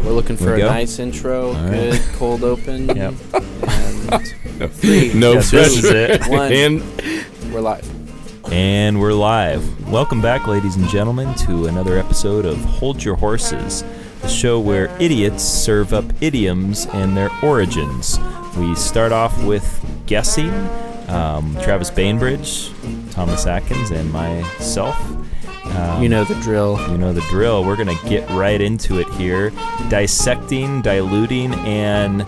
We're looking for a nice intro, good cold open. Yep. And 3, No 2, pressure. 1. And We're live. And we're live. Welcome back, ladies and gentlemen, to another episode of Hold Your Horses, the show where idiots serve up idioms and their origins. We start off with guessing. Travis Bainbridge, Thomas Atkins, and myself. You know the drill. You know the drill. We're going to get right into it here. Dissecting, diluting, and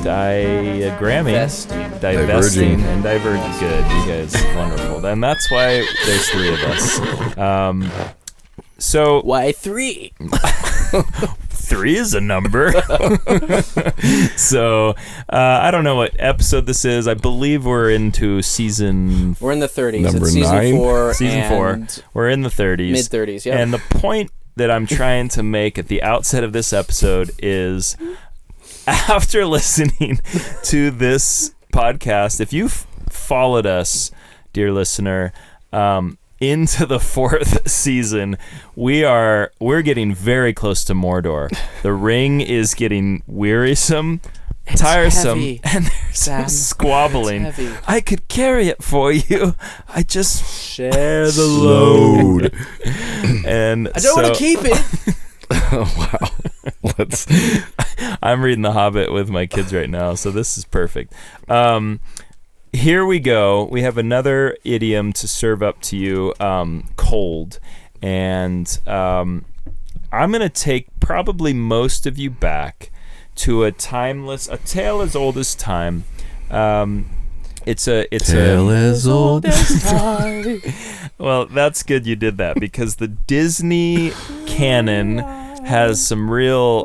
diagramming. Divesting and diverging. Good. You guys, wonderful. And that's why there's 3 of us. So Why 3? 3 is a number. So, I don't know what episode this is. I believe we're into season... We're in the 30s. Number it's season 9? 4. Season 4. We're in the 30s. Mid-30s, yeah. And the point that I'm trying to make at the outset of this episode is, after listening to this podcast, if you've followed us, dear listener, into the 4th season, we're getting very close to Mordor. The ring is getting wearisome, tiresome, heavy, and there's some squabbling. I could carry it for you. I just share the load. And I don't want to keep it. oh, wow. I'm reading The Hobbit with my kids right now, so this is perfect. Here we go. We have another idiom to serve up to you, cold. And I'm going to take probably most of you back to a tale as old as time. It's a Tale as old as time. Well, that's good you did that, because the Disney canon has some real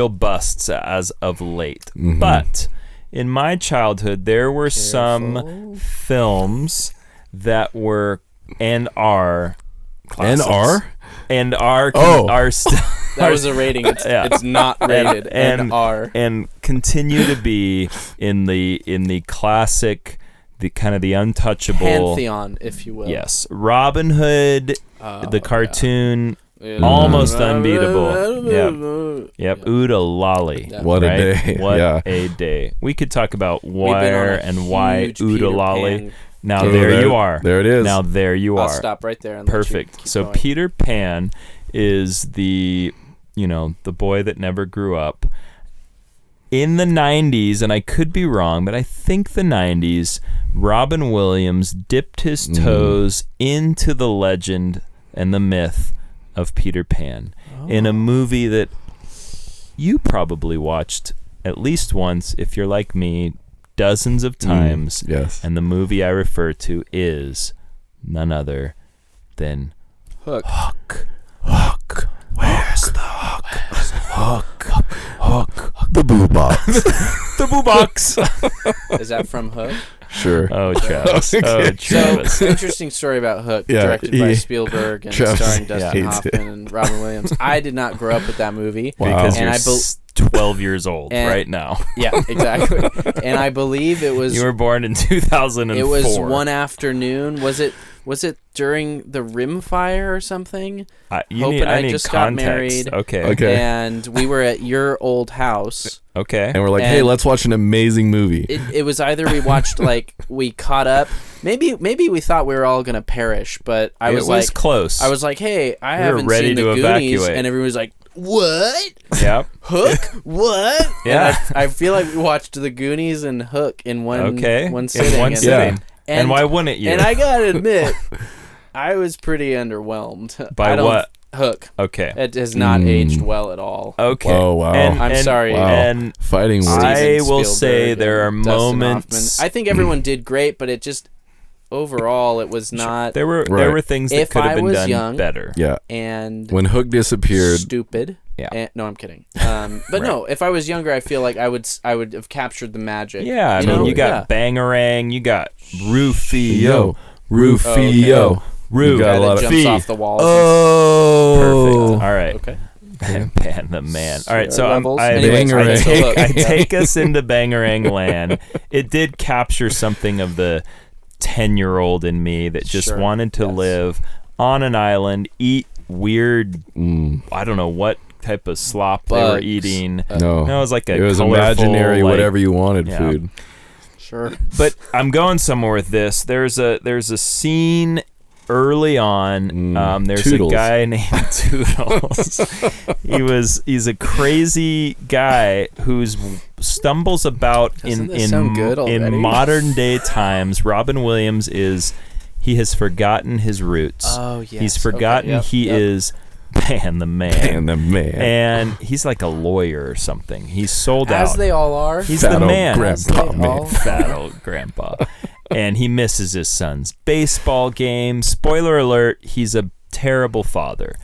busts as of late. Mm-hmm. But in my childhood, there were some films that were and are classics. Are still. That was a rating. It's not rated. And continue to be in the classic, the kind of the untouchable pantheon, if you will. Yes, Robin Hood, the cartoon. Yeah. Almost unbeatable. Yep. Ooda lolly. What a day. What a day. We could talk about where and why Ooda lolly. Now you are. There it is. Now there you are. I'll stop right there. And perfect. So going. Peter Pan is the boy that never grew up. In the 90s, and I could be wrong, but I think the 90s, Robin Williams dipped his toes into the legend and the myth of Peter Pan in a movie that you probably watched at least once, if you're like me, dozens of times. Yes. And the movie I refer to is none other than Hook. Hook. Where's the hook? Hook. The boo box. The boo box. Is that from Hook? Sure. Oh, Travis. So, interesting story about Hook, directed by Spielberg and starring Dustin Hoffman and Robin Williams. I did not grow up with that movie. Wow. Because you're 12 years old right now. Yeah, exactly. And I believe it was... You were born in 2004. It was one afternoon. Was it during the Rimfire or something? I need just got married. Okay. And we were at your old house. Okay. And we're like, hey, let's watch an amazing movie. It was either we watched, we caught up. Maybe we thought we were all going to perish, but it was close. I was like, hey, I haven't seen the Goonies. Evacuate. And everyone was like, what? Yep. Hook? What? Yeah. And I feel like we watched the Goonies and Hook in one sitting. In one sitting. And why wouldn't you? And I gotta admit, I was pretty underwhelmed. By what? Hook. Okay. It has not aged well at all. Okay. Oh, wow. I'm sorry. Wow. And fighting words. I will say there are moments. I think everyone did great, but it just overall it was not. There were things that could have been done better. Yeah. And when Hook disappeared, stupid. Yeah. No, I'm kidding. But no, if I was younger, I feel like I would have captured the magic. Yeah, I mean, you got Bangarang, you got Rufio. Rufio. Roo. Got a lot of jumps off the walls. Oh. Perfect. All right. Okay. Pan the man. All right, so I take us into Bangarang Land. It did capture something of the 10-year-old in me that just wanted to live on an island, eat weird, I don't know what type of slop they were eating. No, it was like it was imaginary, whatever you wanted food. Sure. But I'm going somewhere with this. There's a scene early on. There's Toodles. a guy named Toodles. He's a crazy guy who stumbles about in modern day times. Robin Williams he has forgotten his roots. Oh yes. He's forgotten he is the man. And he's like a lawyer or something. He's sold out. As they all are. He's fat the man. Fat old grandpa. And he misses his son's baseball game. Spoiler alert, he's a terrible father.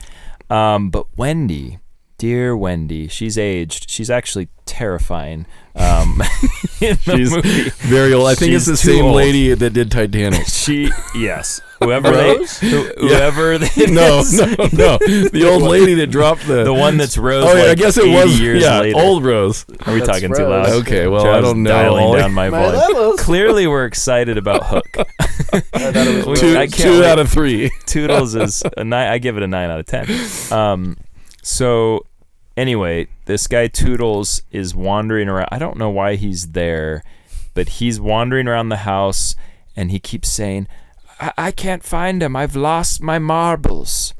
But Wendy, dear Wendy, she's aged. She's actually terrifying. She's movie. Very old. I think it's the same lady that did Titanic. Yes. Whoever Rose? Whoever No. The old lady that dropped the one that's Rose. Oh, yeah, I guess it was years later. Old Rose. Are we talking too loud? Okay, well, I don't know. Dialing down my voice. levels. Clearly, we're excited about Hook. I thought it was two out of 3. Toodles is a 9. I give it a 9 out of 10. So anyway, this guy Toodles is wandering around. I don't know why he's there, but he's wandering around the house, and he keeps saying, I can't find them. I've lost my marbles.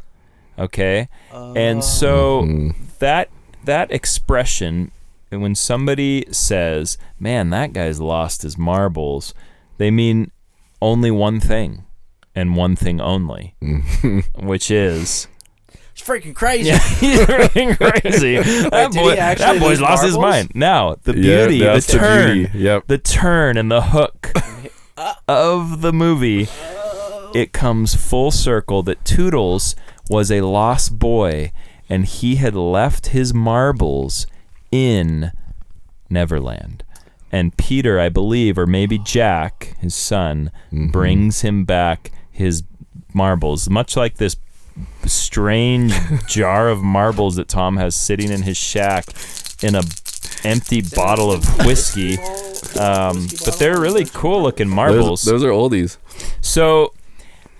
Okay? And so that expression, when somebody says, man, that guy's lost his marbles, they mean only one thing, and one thing only, which is... It's freaking crazy. Yeah, he's freaking crazy. That boy's lost his mind. Now, the beauty, the turn and the hook of the movie, it comes full circle that Toodles was a lost boy, and he had left his marbles in Neverland. And Peter, I believe, or maybe Jack, his son, brings him back his marbles, much like this strange jar of marbles that Tom has sitting in his shack in a empty bottle of whiskey. But they're really cool looking marbles. Those are oldies. So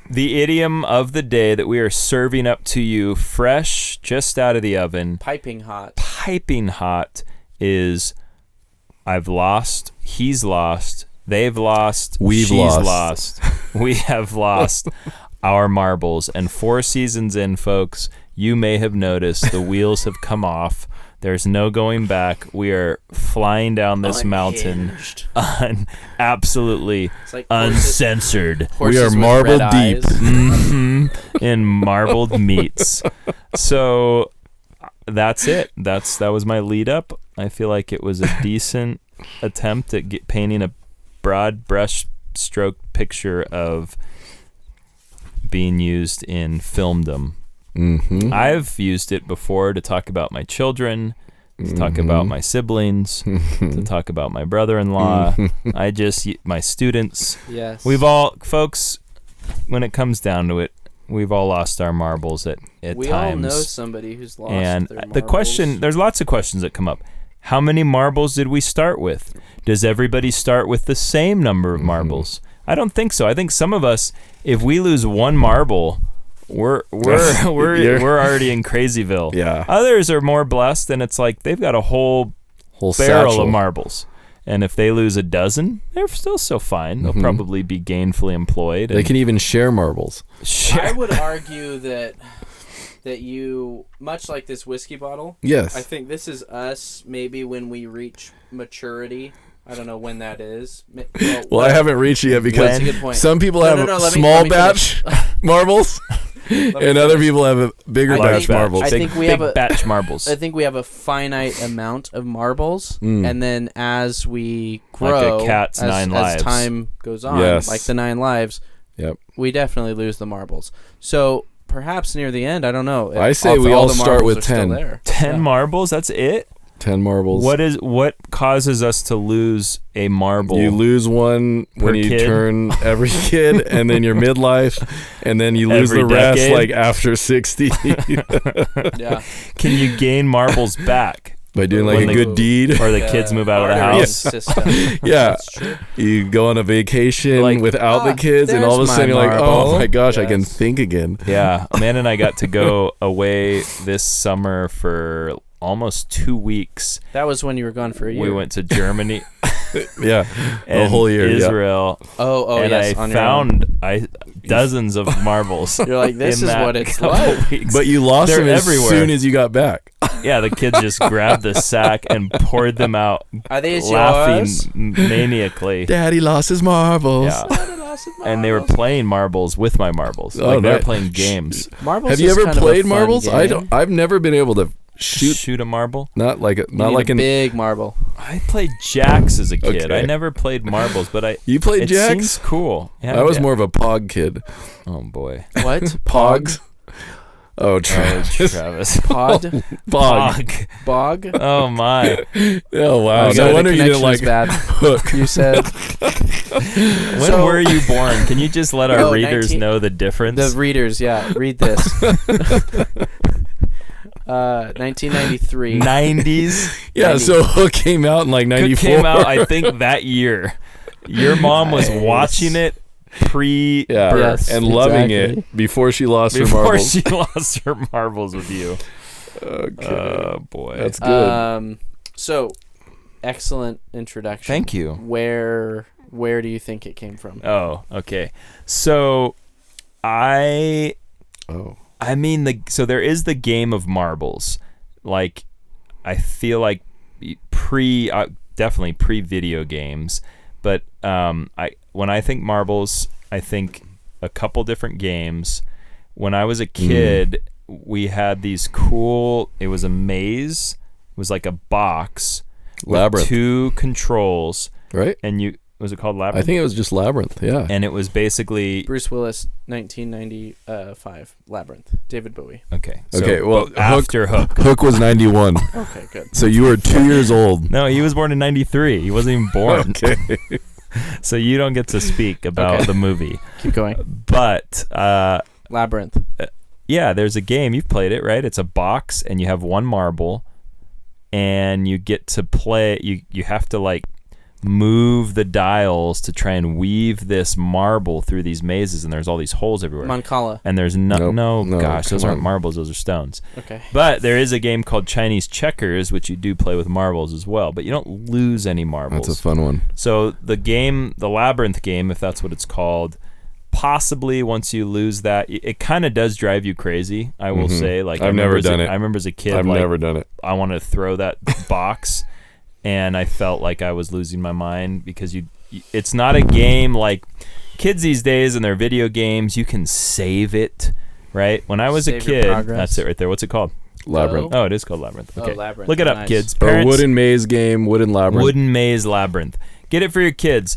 the idiom of the day that we are serving up to you fresh, just out of the oven, piping hot, is I've lost, he's lost, they've lost, she's lost. We have lost our marbles. And 4 seasons in, folks, you may have noticed the wheels have come off. There's no going back. We are flying down this mountain, absolutely like uncensored. We are marbled deep in marbled meats. So that's it. That was my lead up. I feel like it was a decent attempt at painting a broad brush stroke picture of being used in filmdom. I've used it before to talk about my children, to talk about my siblings, to talk about my brother-in-law. My students. Yes. We've all, folks, when it comes down to it, we've all lost our marbles at times. We all know somebody who's lost and their marbles. The question, there's lots of questions that come up. How many marbles did we start with? Does everybody start with the same number of marbles? I don't think so. I think some of us, if we lose one marble, we're already in Crazyville. Yeah. Others are more blessed, and it's like they've got a whole barrel satchel of marbles. And if they lose a dozen, they're still so fine. They'll probably be gainfully employed. They can even share marbles. I would argue that you, much like this whiskey bottle, yes, I think this is us maybe when we reach maturity. I don't know when that is. Well, I haven't reached it yet because some people have small batch marbles. And other people have a bigger batch marbles. I think we have batch marbles. I think we have a finite amount of marbles, and then as we grow, like a cat's 9 lives. As time goes on, like the 9 lives, we definitely lose the marbles. So perhaps near the end, I don't know. I say we all start with 10. 10 marbles. That's it. 10 marbles. What causes us to lose a marble? You lose one when you turn every kid, and then your midlife, and then you lose the rest like after 60. Yeah. Can you gain marbles back? By doing like a good deed. Or the kids move out of the house. System. Yeah. You go on a vacation without the kids, and all of a sudden you're like, oh my gosh, I can think again. Yeah. Amanda and I got to go away this summer for almost 2 weeks. That was when you were gone for a year. We went to Germany. Yeah. A whole year. Israel. Yeah. And yes. I found dozens of marbles. You're like, this is what it's like. Weeks. But you lost them as soon as you got back. Yeah, the kids just grabbed the sack and poured them out. Are these laughing yours? Maniacally. Daddy lost his marbles. Yeah. And they were playing marbles with my marbles. They were playing games. Marbles. Have you ever played marbles? I've never been able to shoot a marble. Not like a big marble. I played jacks as a kid. Okay. I never played marbles, but You played jacks? It seems cool. Yeah, I was more of a pog kid. Oh boy. What? Pogs? Oh, Travis. Pod? Bog? Oh my. Oh wow. No wonder you didn't like bad. Hook. You said. When were you born? Can you just let our readers know the difference? The readers, yeah. Read this. 1993. 90s? Yeah, 90. So Hook came out in like 94. Hook came out, I think, that year. Your mom was watching it pre-birth and loving it before she lost her marbles. Before she lost her marbles with you. Okay. Oh, boy. That's good. So, excellent introduction. Thank you. Where do you think it came from? Oh, okay. So, so there is the game of marbles. Like, I feel like definitely pre-video games. But when I think marbles, I think a couple different games. When I was a kid, we had these cool. It was a maze. It was like a box Labyrinth. With 2 controls. Right. And was it called Labyrinth? I think it was just Labyrinth. Yeah. And it was basically Bruce Willis, 1995, Labyrinth. David Bowie. Okay. Okay. Well, after Hook. Hook was 91. Okay, good. So you were 2 years old. No, he was born in 93. He wasn't even born. Okay. So you don't get to speak about the movie. Keep going. But Labyrinth. Yeah, there's a game. You've played it, right? It's a box, and you have 1 marble, and you get to play. You have to like move the dials to try and weave this marble through these mazes, and there's all these holes everywhere. Mancala. And there's those aren't marbles, those are stones. Okay. But there is a game called Chinese checkers, which you do play with marbles as well, but you don't lose any marbles. That's a fun one. So the Labyrinth game, if that's what it's called, possibly once you lose that, it kind of does drive you crazy, I will say. Like I've never done it. I remember as a kid, I've never done it. I wanted to throw that box. And I felt like I was losing my mind because it's not a game like kids these days in their video games. You can save it, right? When I was a kid, that's it right there. What's it called? Labyrinth. Oh, it is called Labyrinth. Okay, Labyrinth. Look it up, Nice. kids. Parents, wooden maze game, wooden labyrinth. Wooden maze labyrinth. Get it for your kids.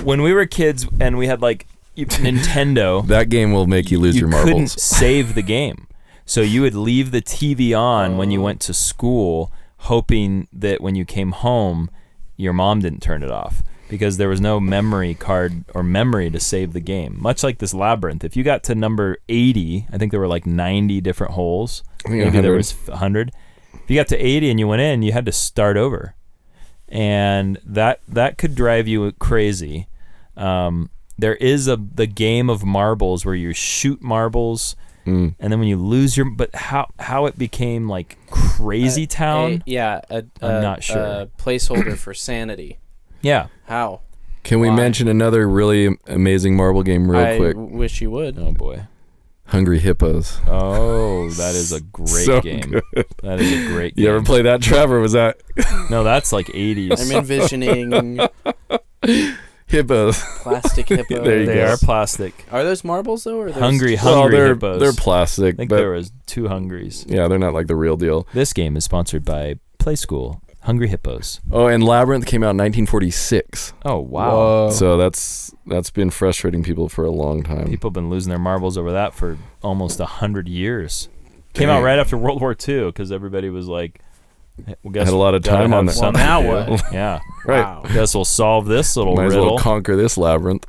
When we were kids and we had like Nintendo, that game will make you lose your marbles. You couldn't save the game, so you would leave the TV on when you went to school, hoping that when you came home, your mom didn't turn it off because there was no memory card or memory to save the game. Much like this Labyrinth. If you got to number 80, I think there were like 90 different holes. Maybe 100. There was 100. If you got to 80 and you went in, you had to start over. And that could drive you crazy. There is the game of marbles where you shoot marbles. And then when you lose but how it became like Crazy Town? I'm not sure. A placeholder for sanity. Yeah. How? Can we mention another really amazing marble game real quick? I wish you would. Oh boy. Hungry Hippos. Oh, that is a great game. Good. That is a great game. You ever play that, Trevor? Was that? No, that's like 80s. I'm envisioning hippos. Plastic hippos. They are plastic. Are those marbles though? Or hungry hippos. They're plastic. I think there was 2 Hungries. Yeah, they're not like the real deal. This game is sponsored by Play School. Hungry Hippos. Oh, and Labyrinth came out in 1946. Oh wow! Whoa. So that's been frustrating people for a long time. People have been losing their marbles over that for almost 100 years. Came out right after World War II because everybody was like, had a lot of time on that. Well, now what? Yeah. Right. Wow. Guess we'll solve this little riddle. Might as well conquer this labyrinth.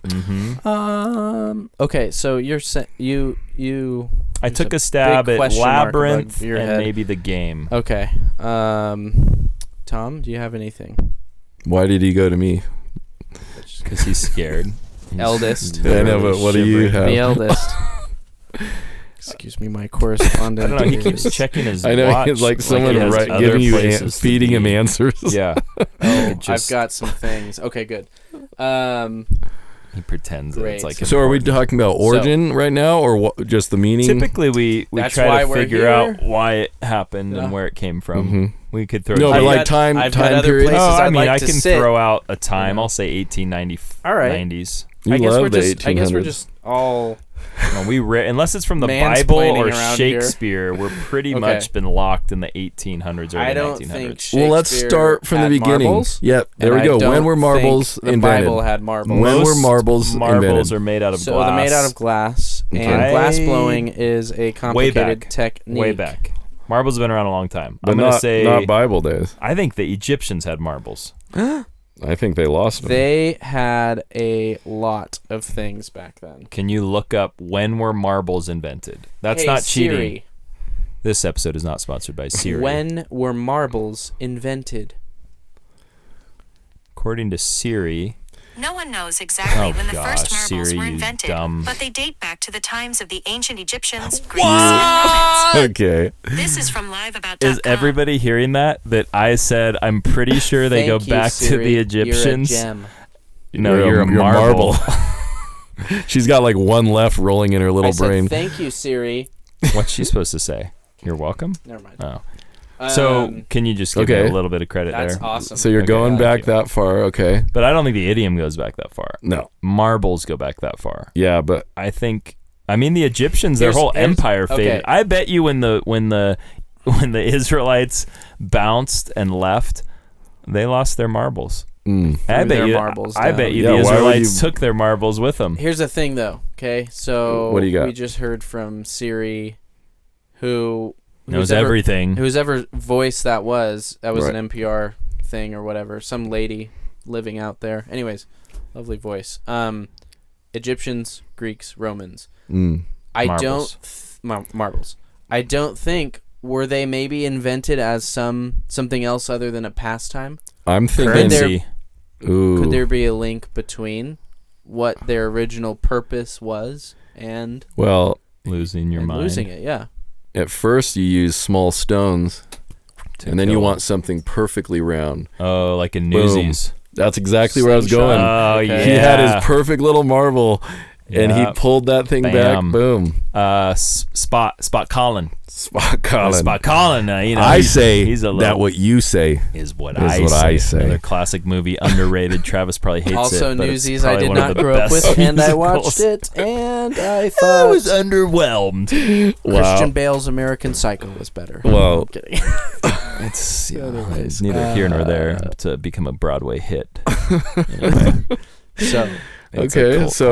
Okay, so you're you. I took a stab at Labyrinth and maybe the game. Okay. Tom, do you have anything? Why did he go to me? Because he's scared. Eldest. I know, but what do you have? The eldest. Excuse me, my correspondent. I don't know. He keeps checking his watch. I know. He's like someone giving you feeding him answers. Yeah. I've got some things. Okay, good. He pretends that it's like. So are we talking about origin right now, or just the meaning? Typically, we try to figure out why it happened and where it came from. Mm-hmm. We could throw. No, but like time period. I can throw out a time. I'll say 1890. All right. 90s. I guess we're just all. Unless it's from the Bible or Shakespeare, we're pretty much been locked in the 1800s or the 1900s. Well, let's start from the beginning. Marbles, yep, there we go. When were marbles invented? The Bible had marbles. When were marbles invented? Marbles are made out of glass. So they're made out of glass, and glass blowing is a complicated technique. Way back. Marbles have been around a long time. But I'm going to say not Bible days. I think the Egyptians had marbles. I think they lost them. They had a lot of things back then. Can you look up when were marbles invented? That's not cheating. Siri. This episode is not sponsored by Siri. When were marbles invented? According to Siri... No one knows exactly when the first marbles were invented, but they date back to the times of the ancient Egyptians, Greeks, and Romans. Okay. This is from liveabout.com. Is everybody hearing that I said I'm pretty sure they go back to the Egyptians? You're a gem. No, you're a marble. She's got like one left rolling in her little brain. Thank you, Siri. What's she supposed to say? You're welcome? Never mind. Oh. So, can you just give me a little bit of credit there? That's awesome. So you're going back that far, okay. But I don't think the idiom goes back that far. No. Marbles go back that far. Yeah, but... I mean, the Egyptians, their whole empire faded. I bet you when the Israelites bounced and left, they lost their marbles. I bet you the Israelites took their marbles with them. Here's the thing, though, okay? So what do you got? We just heard from Siri, who's everything. Whose ever voice that was an NPR thing or whatever. Some lady living out there. Anyways, lovely voice. Egyptians, Greeks, Romans. Marbles. I don't think, were they maybe invented as something else other than a pastime? I'm thinking could there be a link between what their original purpose was and losing your mind? Losing it, yeah. At first, you use small stones, and then you want something perfectly round. Oh, like in Newsies. That's exactly where I was going. Oh, yeah. He had his perfect little marble, and he pulled that thing back. Boom. Spot Colin. Spot Colin. I say that what you say is what I say. Another classic movie, underrated. Travis probably hates also, it. Newsies I did not grow up with, and I watched it, and I thought... I was underwhelmed. Christian Bale's American Psycho was better. Well, I'm kidding. It's neither here nor there to become a Broadway hit. Anyway. So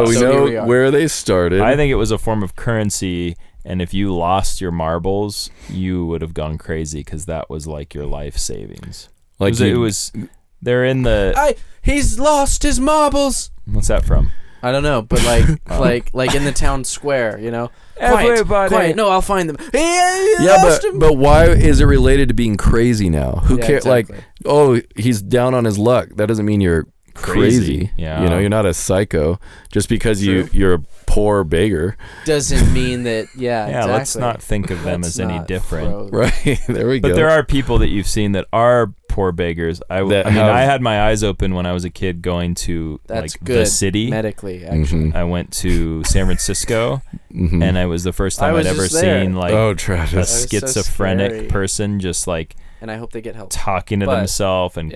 we know where they started. I think it was a form of currency, and if you lost your marbles, you would have gone crazy because that was like your life savings. Like it was. They're in the. He's lost his marbles. What's that from? I don't know, but like in the town square, you know. Everybody. Quiet. No, I'll find them. But why is it related to being crazy now? Who cares? Exactly. Like, he's down on his luck. That doesn't mean you're crazy. Yeah. You know, you're not a psycho just because you're a poor beggar. Doesn't mean that. Yeah. Yeah. Exactly. Let's not think of them as any different. Right. There we go. But there are people that you've seen that are poor beggars. I had my eyes open when I was a kid going to the city medically. Actually, I went to San Francisco, and it was the first time I'd ever seen a schizophrenic person just like. And I hope they get help. Talking to themselves and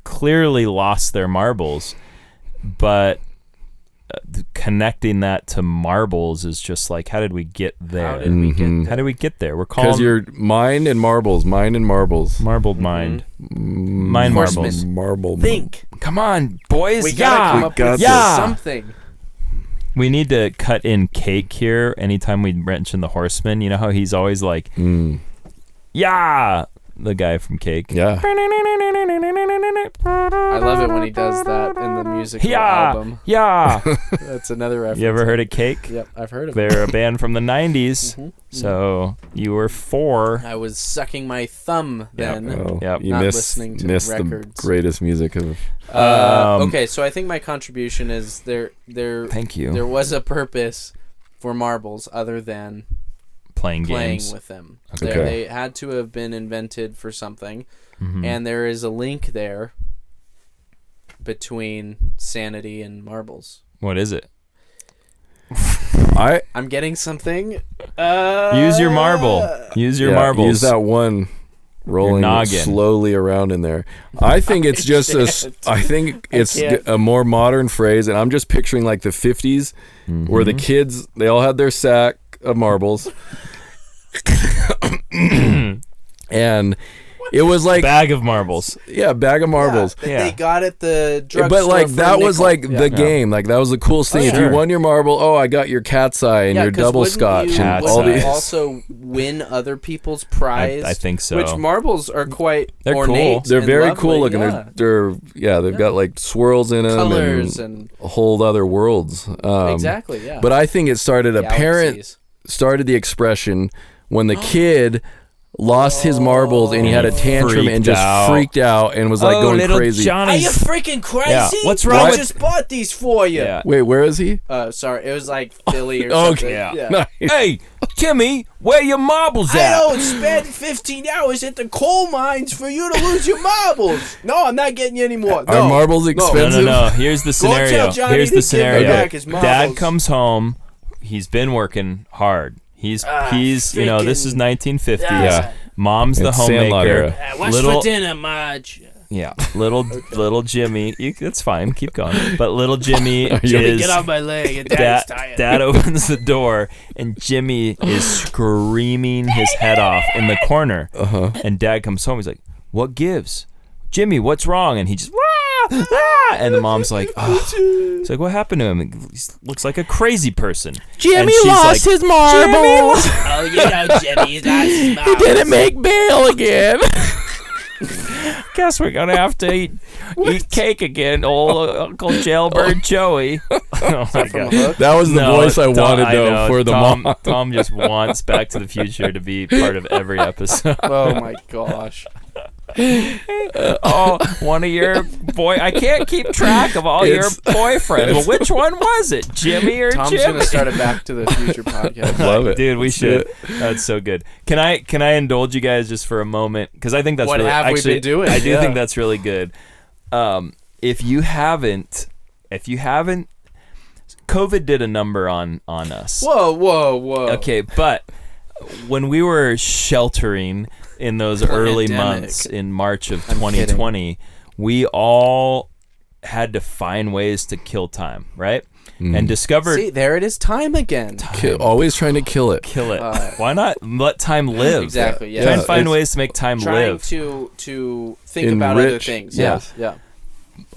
clearly lost their marbles, but connecting that to marbles is just like, how did we get there? How did we get there? We're calling because you're mind and marbles, marbled mind, mind marbles, marbled. Think, come on, boys, we gotta come up with something. We need to cut in Cake here. Anytime we mention the Horseman, you know how he's always like, the guy from Cake. Yeah. I love it when he does that in the musical album. Yeah. That's another reference. You ever heard of Cake? Yep, I've heard of it. They're a band from the 90s. So you were 4. I was sucking my thumb then. Well, you not missed listening to the records. greatest music of. Okay, so I think my contribution is there. Thank you. There was a purpose for marbles other than playing games with them. Okay. They had to have been invented for something, and there is a link there between sanity and marbles. What is it? I'm getting something. Use your marble. Use your marbles. Use that one rolling slowly around in there. I think it's just I think it's a more modern phrase, and I'm just picturing like the 50s where the kids, they all had their sack of marbles. And it was like bag of marbles. Yeah, bag of marbles. Yeah, they got at the drugstore. But like that was like the game. Like that was the coolest thing. If you won your marble, I got your cat's eye and your double scotch and all these. Also win other people's prize. I think so. Which marbles are quite They're ornate. Cool. They're very lovely. cool looking. They've got like swirls in them, colors and whole other worlds. Exactly. Yeah. But I think it started. A parent started the expression when the kid lost his marbles and he had a tantrum and just freaked out and was like going crazy. Are you freaking crazy? Yeah. What's wrong? I just bought these for you. Yeah. Wait, where is he? Sorry, it was like Philly or something. Okay. Yeah. Nice. Hey, Jimmy, where your marbles at? I don't spend 15 hours at the coal mines for you to lose your marbles. No, I'm not getting you anymore. No. Are marbles expensive? No. Here's the scenario. Here's the scenario. Dad comes home. He's been working hard. He's you know, this is 1950s. Yeah. Mom's the homemaker. What's for dinner, Marge? Yeah, little Jimmy. That's fine. Keep going. But little Jimmy is. Get off my leg. Dad's tired. Dad opens the door and Jimmy is screaming his head off in the corner. And Dad comes home. He's like, "What gives, Jimmy? What's wrong?" And he just. And the mom's like, it's like, what happened to him? He looks like a crazy person. Jimmy lost his marbles. Oh, you know, Jimmy lost his marbles. He didn't make bail again. Guess we're gonna have to eat cake again, old Uncle Jailbird Joey. Oh my God. That was the voice I wanted though for the mom. Tom just wants Back to the Future to be part of every episode. Oh my gosh. One of your I can't keep track of all your boyfriends. Well, which one was it, Jimmy or Tom's Jimmy? Gonna start a Back to the Future podcast. Love it, dude. We should. That's so good. Can I indulge you guys just for a moment? Because I think that's what really, have actually, we been doing? I do think that's really good. If you haven't, COVID did a number on us. Whoa. Okay, but when we were sheltering in those early months in March of 2020, we all had to find ways to kill time, right? And discovered. See, there it is, time again. Always trying to kill it. Why not let time live? Exactly. Yeah. Try and find ways to make time live. Trying to think about other things. Yeah.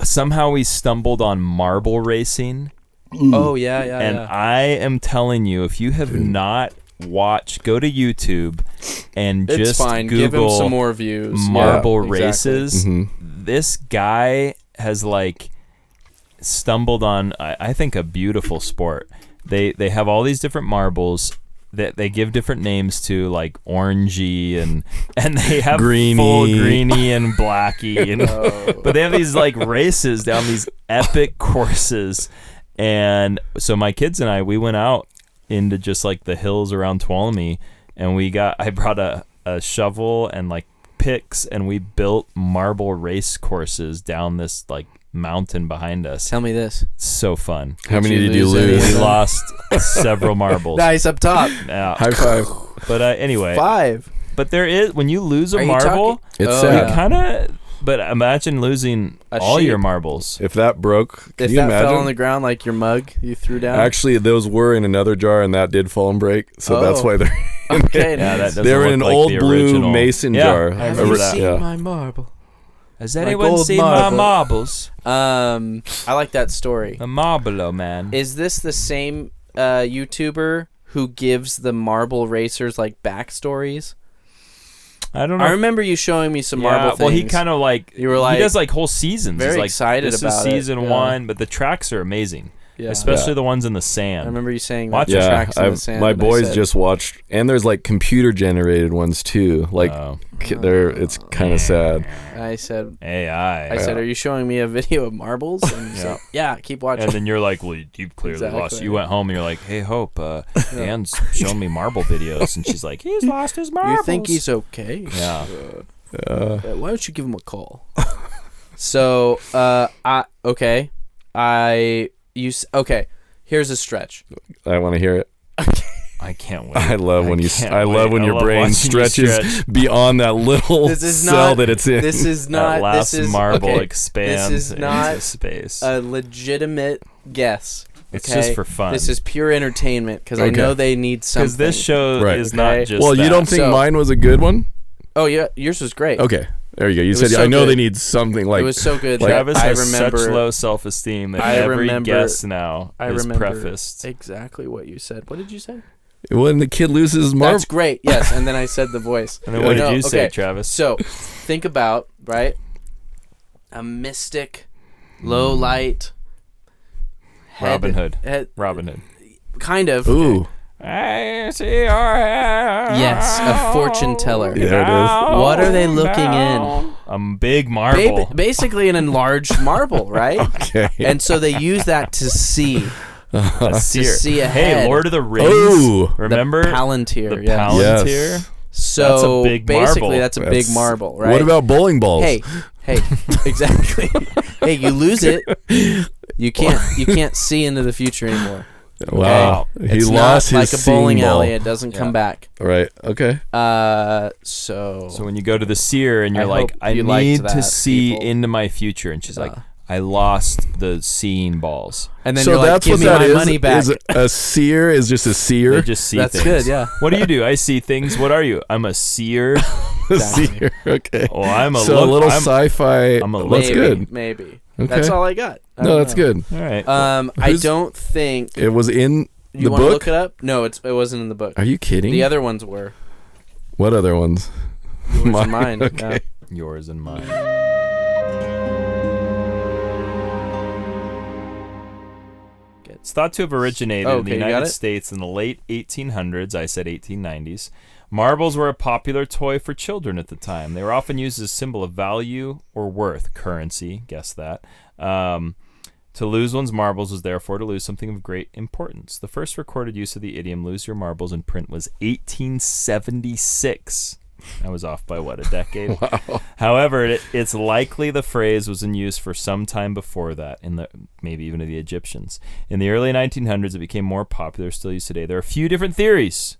Somehow we stumbled on marble racing. Oh yeah. And I am telling you, if you have not watched, go to YouTube and just Google Give him some more views. Marble races. This guy has like stumbled on, I think, a beautiful sport. They have all these different marbles that they give different names to, like orangey and they have greeny. Full greeny and blacky and but they have these like races down these epic courses. And so my kids and we went out into just like the hills around Tuolumne, and I brought a shovel and like picks, and we built marble race courses down this like mountain behind us. Tell me this. It's so fun. How many did you lose? We lost several marbles. Nice, up top. Yeah. High five. But anyway. 5. But there is, when you lose a marble, it's sad. You kind of, but imagine losing all your marbles. If that broke, if you that imagine? fell on the ground like your mug you threw down? Actually, those were in another jar, and that did fall and break. So that's why they're okay. Yeah, that doesn't they were in an like old blue mason jar. Have you seen my marble? Has anyone seen my marbles? I like that story. A marbolo, man. Is this the same YouTuber who gives the marble racers like backstories? I don't know. I remember you showing me some marble things. Well, he kind of you were like, he does like whole seasons. Very He's like, excited this about is season it. 1, but the tracks are amazing. Yeah. Especially the ones in the sand. I remember you saying Watch the tracks in the sand. My boys just watched, and there's like computer generated ones too. Like it's kind of sad. I said AI. I said, are you showing me a video of marbles? And you said, yeah, keep watching. And then you're like, well, you clearly lost. You went home and you're like, hey, Hope, Anne's showing me marble videos, and she's like, he's lost his marbles. You think he's okay? Yeah. Why don't you give him a call? So, here's a stretch. I want to hear it. I can't wait. I love when your brain stretches beyond that little cell that it's in. This is not. That last marble expands this is not into space. A legitimate guess. It's just for fun. This is pure entertainment because I know they need something. Because this show is not just. Well, you don't think mine was a good one? Oh yeah, yours was great. Okay. There you go. You said, I know they need something like... It was so good. Travis has such low self-esteem that every guess now is prefaced. Exactly what you said. What did you say? When the kid loses his marble. That's great, yes. And then I said the voice. And then what did you say, Travis? So, think about, right? A mystic, low light... Robin Hood. Kind of. Ooh. I see your head. Yes, a fortune teller. Yeah, there it is. What are they looking in? A big marble. Basically an enlarged marble, right? Okay. And so they use that to see. To see ahead. Hey, Lord of the Rings. Ooh. Remember? The Palantir. The Palantir. Yes. So that's a big basically, that's a big marble, right? What about bowling balls? Hey, exactly. Hey, you lose it, you can't see into the future anymore. Wow, okay? He lost his like a bowling ball. alley; it doesn't come back. Right. Okay. So when you go to the seer and you're like, I need to see into my future, and she's like, I lost the seeing balls. And then you're like, give me my money back. Is a seer is just a seer. They just see That's things. good, yeah. What do? I see things. What are you? I'm a seer. A seer. Okay. Oh, I'm a little sci-fi. That's good. Maybe. Okay. That's all I got. No, that's good. All right. I don't think it was in the book. You want to look it up? No, it wasn't in the book. Are you kidding? The other ones were. What other ones? Yours and mine. Okay. Yeah. Yours and mine. It's thought to have originated in the United States in the late 1800s. I said 1890s. Marbles were a popular toy for children at the time. They were often used as a symbol of value or worth, currency, guess that. To lose one's marbles was therefore to lose something of great importance. The first recorded use of the idiom lose your marbles in print was 1876. I was off by, a decade? Wow. However, it's likely the phrase was in use for some time before that, maybe even to the Egyptians. In the early 1900s, it became more popular, still used today. There are a few different theories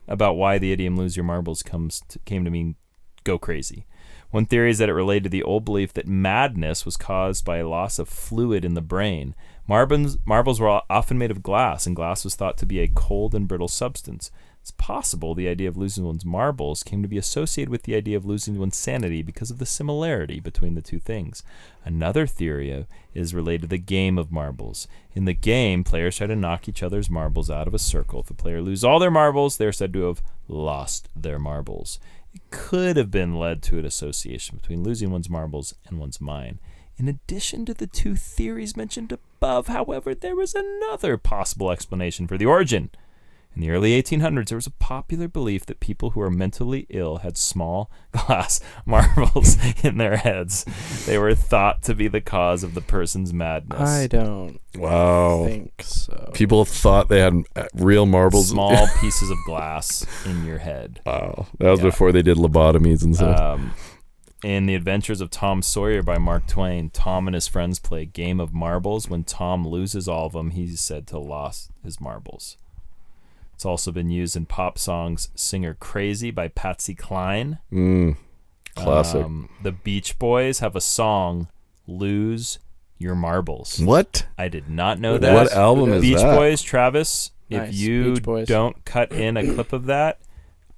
about why the idiom lose your marbles came to mean go crazy. One theory is that it related to the old belief that madness was caused by a loss of fluid in the brain. Marbles were often made of glass, and glass was thought to be a cold and brittle substance. It's possible the idea of losing one's marbles came to be associated with the idea of losing one's sanity because of the similarity between the two things. Another theory is related to the game of marbles. In the game, players try to knock each other's marbles out of a circle. If a player loses all their marbles, they are said to have lost their marbles. It could have been led to an association between losing one's marbles and one's mind. In addition to the two theories mentioned above, however, there was another possible explanation for the origin. In the early 1800s, there was a popular belief that people who were mentally ill had small glass marbles in their heads. They were thought to be the cause of the person's madness. I don't think so. People thought they had real marbles. Small pieces of glass in your head. Wow. That was before they did lobotomies and stuff. In The Adventures of Tom Sawyer by Mark Twain, Tom and his friends play a game of marbles. When Tom loses all of them, he's said to lost his marbles. It's also been used in pop songs Singer Crazy by Patsy Cline. Classic. The Beach Boys have a song, Lose Your Marbles. What? I did not know that. What album is Beach that? Boys, Travis, Nice. if you don't cut in a clip of that,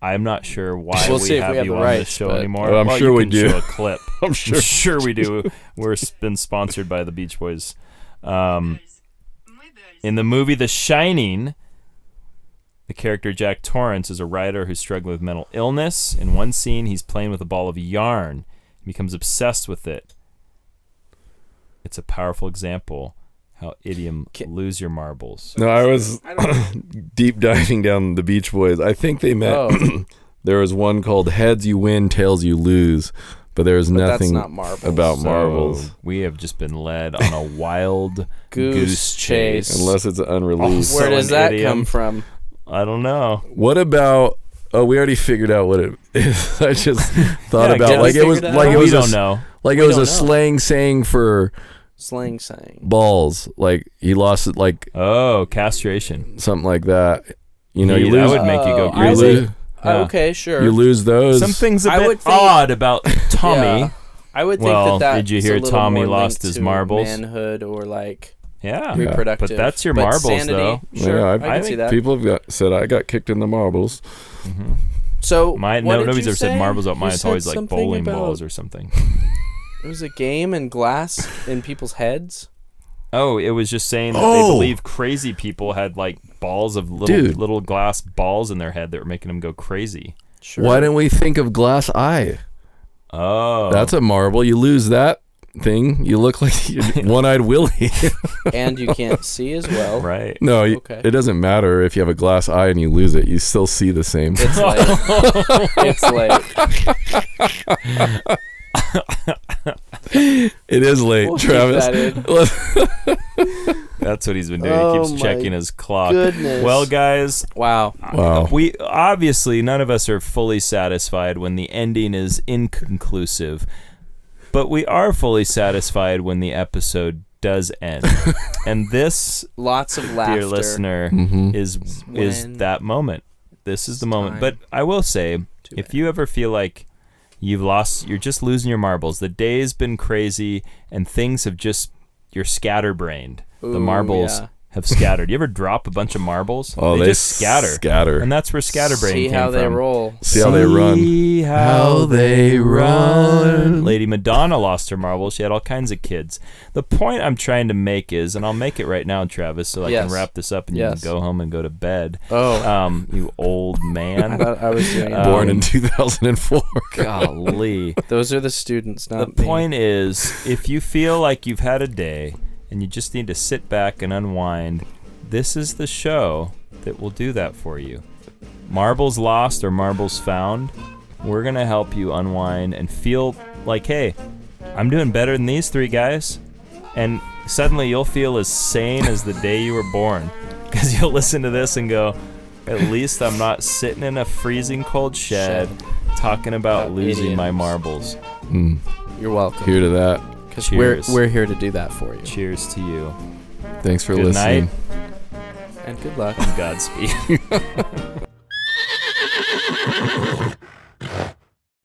I'm not sure why we have you on this show anymore. I'm sure we do. Show a clip. I'm sure we do. We've been sponsored by the Beach Boys. In the movie The Shining, The character Jack Torrance is a writer who's struggling with mental illness. In one scene, he's playing with a ball of yarn. He becomes obsessed with it. It's a powerful example how idiom lose your marbles. No, I was deep diving down the Beach Boys. I think they meant there was one called Heads You Win, Tails You Lose. But there's nothing about marbles. We have just been led on a wild goose chase. Unless it's unreleased. Where does that come from? I don't know. What about... Oh, we already figured out what it is. I just thought about it was a slang saying for balls. Like he lost it, like castration, something like that. You know, you lose. That would make you go crazy. Okay, sure. You lose those. Some things a bit odd about Tommy. Yeah. I would think that. Did you hear Tommy lost his marbles? Manhood or like. Yeah, reproductive. But that's your marbles, sanity, though. Sure, yeah, I can see that. People have said I got kicked in the marbles. Mm-hmm. So nobody's ever said marbles about mine. It's always like bowling balls or something. It was a game and glass in people's heads. Oh, it was just saying that they believe crazy people had like balls of little glass balls in their head that were making them go crazy. Sure. Why didn't we think of glass eye? Oh, that's a marble. You lose that thing, you look like one-eyed Willie. And you can't see as well. Right. No, it doesn't matter if you have a glass eye and you lose it. You still see the same. It's late. It is late, we'll Travis. That's what he's been doing. He keeps checking his clock. Goodness. Well, guys. Wow. We obviously, none of us are fully satisfied when the ending is inconclusive. But we are fully satisfied when the episode does end. And this, lots of laughter, dear listener, is that moment. This is the moment. But I will say, if you ever feel like you're just losing your marbles, the day's been crazy, and things have you're scatterbrained. The marbles have scattered. You ever drop a bunch of marbles? Oh, they just scatter. And that's where scatterbrain came from. See how they roll. See how they run. See how they run. Lady Madonna lost her marbles. She had all kinds of kids. The point I'm trying to make is, and I'll make it right now, Travis, so I can wrap this up and you can go home and go to bed. Oh. You old man. I thought I was doing it. Born in 2004. Golly. Those are the students, not me. The point is, if you feel like you've had a day and you just need to sit back and unwind, this is the show that will do that for you. Marbles lost or marbles found, we're going to help you unwind and feel like, hey, I'm doing better than these three guys. And suddenly you'll feel as sane as the day you were born. Because you'll listen to this and go, at least I'm not sitting in a freezing cold shed talking about losing idioms. My marbles. You're welcome. Here to that. Because we're here to do that for you. Cheers to you. Thanks for Good listening. Night. And good luck. And Godspeed.